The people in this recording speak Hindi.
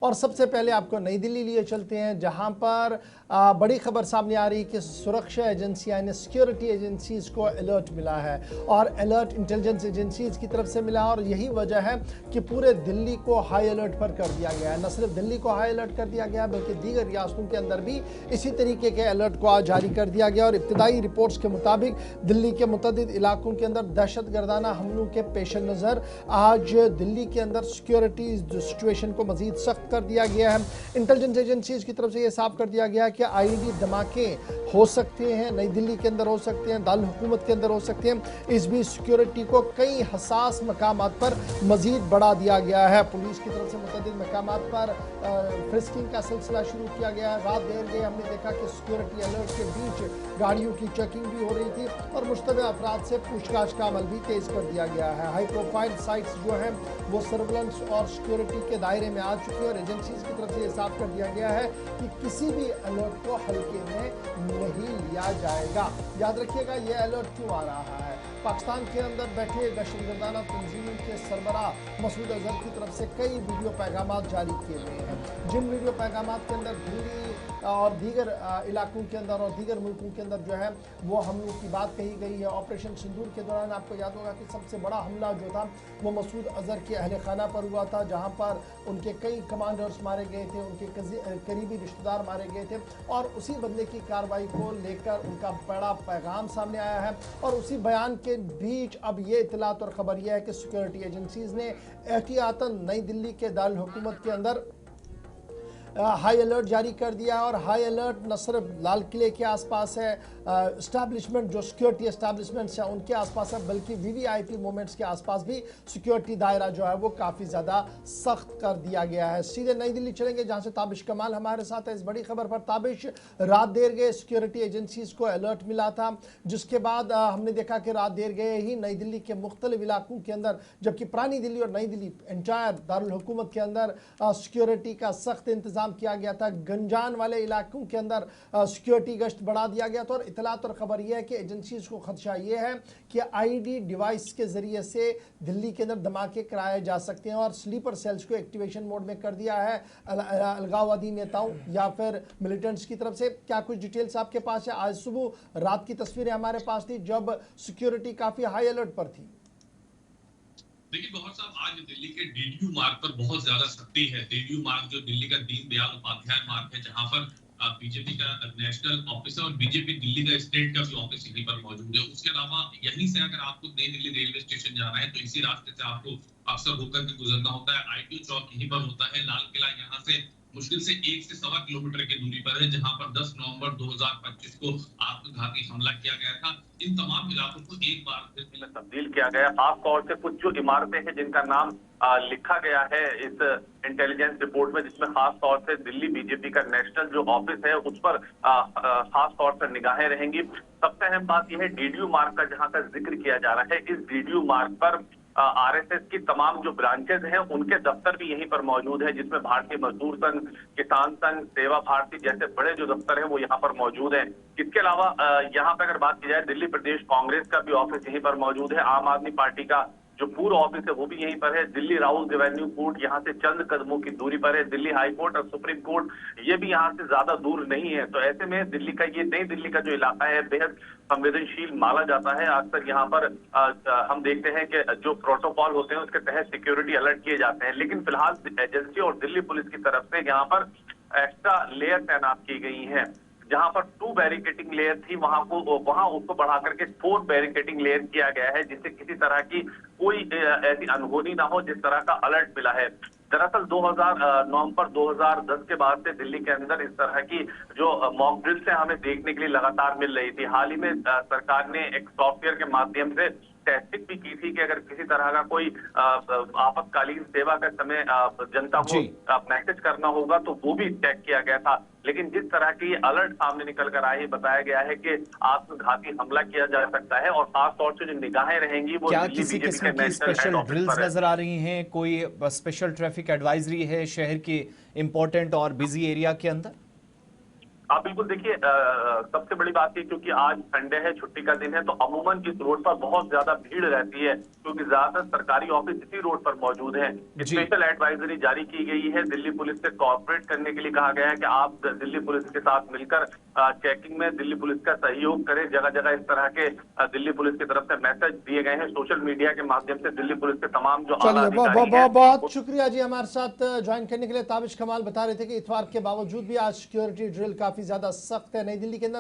और सबसे पहले आपको नई दिल्ली लिए चलते हैं, जहां पर बड़ी खबर सामने आ रही कि सुरक्षा एजेंसियां यानी सिक्योरिटी एजेंसीज को अलर्ट मिला है और अलर्ट इंटेलिजेंस एजेंसीज की तरफ से मिला और यही वजह है कि पूरे दिल्ली को हाई अलर्ट पर कर दिया गया है। न सिर्फ दिल्ली को हाई अलर्ट कर दिया गया बल्कि दीगर रियासतों के अंदर भी इसी तरीके के अलर्ट को आज जारी कर दिया गया और इब्तदाई रिपोर्ट्स के मुताबिक दिल्ली के मुतअद्दिद इलाकों के अंदर दहशतगर्दाना हमलों के पेश नज़र आज दिल्ली के अंदर सिक्योरिटी सिचुएशन को मजीद सख्त कर दिया गया है। इंटेलिजेंस एजेंसीज की तरफ से यह साफ कर दिया गया है कि आईईडी धमाके हो सकते हैं, नई दिल्ली के अंदर हो सकते हैं, दारुल हुकूमत के अंदर हो सकते हैं। इस बीच सिक्योरिटी को कई हसास मकामात पर मजीद बढ़ा दिया गया है। पुलिस की तरफ से मुतअद्दिद मकामात पर फ्रिस्किंग का सिलसिला शुरू किया गया है। रात देर गए हमने देखा कि सिक्योरिटी अलर्ट के बीच गाड़ियों की चेकिंग भी हो रही थी और मुश्तबे अफराद से पूछताछ का अमल भी तेज कर दिया गया है। हाई प्रोफाइल साइट्स जो हैं वो सर्विलेंस और सिक्योरिटी के दायरे में आ चुकी है और एजेंसीज की तरफ से ये साफ कर दिया गया है कि किसी भी अलर्ट को हल्के में नहीं लिया जाएगा। याद रखिएगा ये अलर्ट क्यों आ रहा है। पाकिस्तान के अंदर बैठे दहशतगर्दाना तंजीमों के सरबराह मसूद अजहर की तरफ से कई वीडियो पैगाम जारी किए गए हैं, जिन वीडियो पैगाम के अंदर दिल्ली और दीगर इलाकों के अंदर और दीगर मुल्कों के अंदर जो है वो हमलों की बात कही गई है। ऑपरेशन सिंदूर के दौरान आपको याद होगा कि सबसे बड़ा हमला जो था वो मसूद अजहर के अहल खाना पर हुआ था, जहां पर उनके कई कमांडर्स मारे गए थे, उनके करीबी रिश्तेदार मारे गए थे और उसी बदले की कार्रवाई को लेकर उनका बड़ा पैगाम सामने आया है। और उसी बयान के बीच अब ये इतलात और खबर यह है कि सिक्योरिटी एजेंसीज ने एहतियातन नई दिल्ली के दारुल हुकूमत के अंदर हाई अलर्ट जारी कर दिया है और हाई अलर्ट न सिर्फ लाल किले के आसपास है, इस्टेब्लिशमेंट जो सिक्योरिटी इस्टेब्लिशमेंट्स हैं उनके आसपास है, बल्कि वीवीआईपी मोमेंट्स के आसपास भी सिक्योरिटी दायरा जो है वो काफ़ी ज़्यादा सख्त कर दिया गया है। सीधे नई दिल्ली चलेंगे जहां से ताबिश कमाल हमारे साथ है इस बड़ी खबर पर। ताबिश, रात देर गए सिक्योरिटी एजेंसीज को अलर्ट मिला था, जिसके बाद हमने देखा कि रात देर गए ही नई दिल्ली के मुख्तलिफ इलाकों के अंदर, जबकि पुरानी दिल्ली और नई दिल्ली एंटायर दारुल हुकूमत के अंदर सिक्योरिटी का सख्त इंतजाम किया गया था। गंजान वाले इलाकों के अंदर सिक्योरिटी गश्त बढ़ा दिया गया था और इतलात और खबर यह है कि एजेंसीज को खदशा यह है कि आईडी डिवाइस के जरिए से दिल्ली के अंदर धमाके कराए जा सकते हैं और स्लीपर सेल्स को एक्टिवेशन मोड में कर दिया है अलगाववादी नेताओं या फिर मिलिटेंट्स की तरफ से। क्या कुछ डिटेल्स आपके पास है? आज सुबह रात की तस्वीरें हमारे पास थी जब सिक्योरिटी काफी हाई अलर्ट पर थी। देखिए गौहर साहब, आज दिल्ली के डीडीयू मार्ग पर बहुत ज्यादा सख्ती है। डीडीयू मार्ग जो दिल्ली का दीनदयाल उपाध्याय मार्ग है, जहां पर बीजेपी का नेशनल ऑफिस है और बीजेपी दिल्ली का स्टेट का भी ऑफिस यहीं पर मौजूद है। उसके अलावा यहीं से अगर आपको नई दिल्ली रेलवे स्टेशन जाना है तो इसी रास्ते से आपको अक्सर होकर के गुजरना होता है। आईटीओ चौक यहीं पर होता है। लाल किला यहाँ से मुश्किल से 1 से सवा किलोमीटर की दूरी पर है, जहां पर 10 नवंबर 2025 को आत्मघाती हमला किया गया था। इन तमाम इलाकों को एक बार फिर में तब्दील किया गया। खास तौर से कुछ जो इमारतें हैं जिनका नाम लिखा गया है इस इंटेलिजेंस रिपोर्ट में, जिसमें खास तौर से दिल्ली बीजेपी का नेशनल जो ऑफिस है उस पर खास तौर पर निगाहें रहेंगी। सबसे अहम बात यह है डीडीयू मार्ग का जहां तक जिक्र किया जा रहा है, इस डीडीयू मार्ग पर आरएसएस की तमाम जो ब्रांचेज हैं उनके दफ्तर भी यहीं पर मौजूद है, जिसमें भारतीय मजदूर संघ, किसान संघ, सेवा भारती जैसे बड़े जो दफ्तर हैं वो यहाँ पर मौजूद हैं। इसके अलावा यहाँ पर अगर बात की जाए दिल्ली प्रदेश कांग्रेस का भी ऑफिस यहीं पर मौजूद है। आम आदमी पार्टी का जो पूर्व ऑफिस है वो भी यहीं पर है। दिल्ली राउज एवेन्यू कोर्ट यहाँ से चंद कदमों की दूरी पर है। दिल्ली हाई कोर्ट और सुप्रीम कोर्ट ये भी यहाँ से ज्यादा दूर नहीं है। तो ऐसे में दिल्ली का ये नई दिल्ली का जो इलाका है बेहद संवेदनशील माना जाता है। अक्सर यहाँ पर हम देखते हैं कि जो प्रोटोकॉल होते हैं उसके तहत सिक्योरिटी अलर्ट किए जाते हैं, लेकिन फिलहाल एजेंसी और दिल्ली पुलिस की तरफ से यहाँ पर एक्स्ट्रा लेयर तैनात की गई है। जहां पर 2 बैरिकेटिंग लेयर थी वहां उसको बढ़ा करके 4 बैरिकेटिंग लेयर किया गया है, जिससे किसी तरह की कोई ऐसी अनहोनी ना हो जिस तरह का अलर्ट मिला है। दरअसल नवंबर 2010 के बाद से दिल्ली के अंदर इस तरह की जो मॉक ड्रिल से हमें देखने के लिए लगातार मिल रही थी। हाल ही में सरकार ने एक सॉफ्टवेयर के माध्यम से टेस्टिंग भी की थी कि अगर किसी तरह का कोई आपातकालीन सेवा के समय जनता को मैसेज करना होगा तो वो भी चेक किया गया था। लेकिन जिस तरह की अलर्ट सामने निकल कर आए, बताया गया है कि आत्मघाती हमला किया जा सकता है और खास तौर से जो निगाहें रहेंगी वो क्या किसी किस्म की स्पेशल ड्रिल्स नजर आ रही हैं? कोई स्पेशल ट्रैफिक एडवाइजरी है शहर के इंपॉर्टेंट और बिजी एरिया के अंदर? आप बिल्कुल देखिए, सबसे बड़ी बात ये, क्योंकि आज संडे है, छुट्टी का दिन है, तो अमूमन इस रोड पर बहुत ज्यादा भीड़ रहती है, क्योंकि ज्यादातर सरकारी ऑफिस इसी रोड पर मौजूद हैं। जी। स्पेशल एडवाइजरी जारी की गई है, दिल्ली पुलिस से कोऑपरेट करने के लिए कहा गया है कि आप दिल्ली पुलिस के साथ मिलकर चेकिंग में दिल्ली पुलिस का सहयोग करें। जगह जगह इस तरह के दिल्ली पुलिस की तरफ से मैसेज दिए गए हैं, सोशल मीडिया के माध्यम से दिल्ली पुलिस के तमाम जो आला चलिए अधिकारी हैं। बहुत शुक्रिया जी हमारे साथ ज्वाइन करने के लिए। ताबिश कमाल बता रहे थे कि इतवार के बावजूद भी आज सिक्योरिटी ड्रिल काफी ज्यादा सख्त है नई दिल्ली के अंदर।